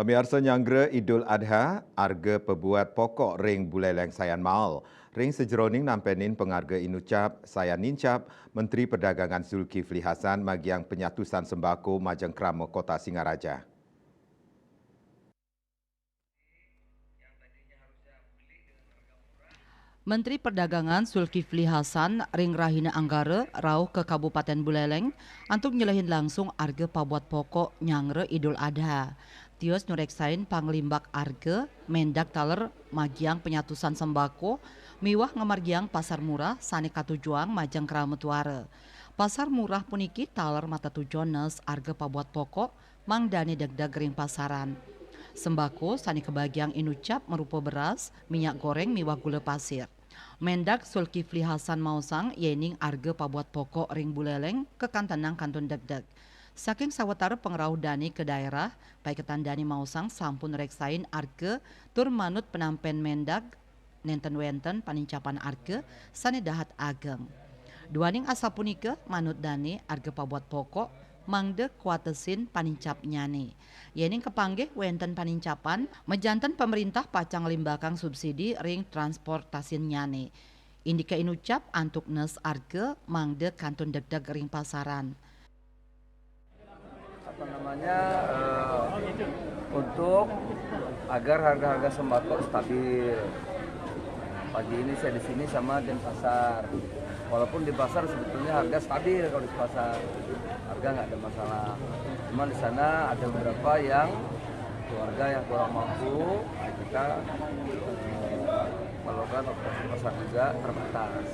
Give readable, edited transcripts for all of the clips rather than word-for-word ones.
Pemirsa Nyanggre Idul Adha, harga pebuat pokok ring buleleng sayan mahal. Ring sejeroning nampenin pengharga inucap sayan nincap Menteri Perdagangan Zulkifli Hasan magiang penyatusan sembako Majengkrama Kota Singaraja. Menteri Perdagangan Zulkifli Hasan ring rahina anggara rauh ke Kabupaten Buleleng untuk nyelehin langsung harga pabuat pokok Nyanggre Idul Adha. Tios nureksain panglimbak harga mendak taler magiang penyatusan sembako miwah ngamargiang pasar murah sane katujuang Majengkrama Tuare. Pasar murah puniki taler mata tujones harga pabuat pokok mangdani degdag ring pasaran. Sembako sani kebagian inucap merupa beras, minyak goreng, miwah gula pasir. Mendak Zulkifli Hasan mausang yening harga pabuat pokok ring buleleng ke kantanang kantun degdeg. Saking sawetara pengerau dani ke daerah, baik ketandani mausang sampun reksain harga tur manut penampen mendak nenten wenten panincapan harga sani dahat ageng. Duaning asa punika manut dani harga pabuat pokok mangde kuatesin panincap nyane. Yening kepanggih wenten panincapan mejanten pemerintah pacang limbakang subsidi ring transportasi nyane. Indika inucap antuk nes arge mangde kantun degdeg ring pasaran. Untuk agar harga-harga sembako stabil. Pagi ini saya di sini sama Denpasar. Walaupun di pasar sebetulnya harga stabil kalau di pasar, harga nggak ada masalah. Cuma di sana ada beberapa yang keluarga yang kurang mampu, kita melakukan operasi pasar juga terbatas.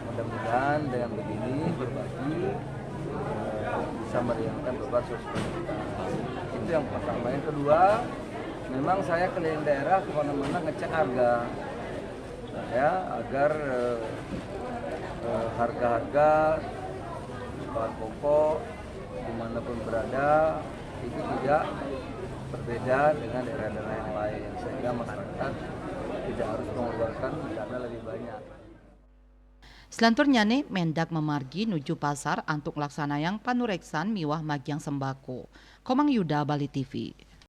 Mudah-mudahan dengan begini berbagi bisa meringankan beban sosial kita. Itu yang pertama. Yang kedua, memang saya keliling daerah kemana-mana ngecek harga, ya agar harga-harga bahan pokok dimanapun berada itu tidak berbeda dengan daerah-daerah yang lain, sehingga masyarakat tidak harus mengeluarkan dana lebih banyak. Selanturnya nih mendak memargi nuju pasar untuk laksanayang panureksan miwah magiang sembako. Komang Yuda, Bali TV.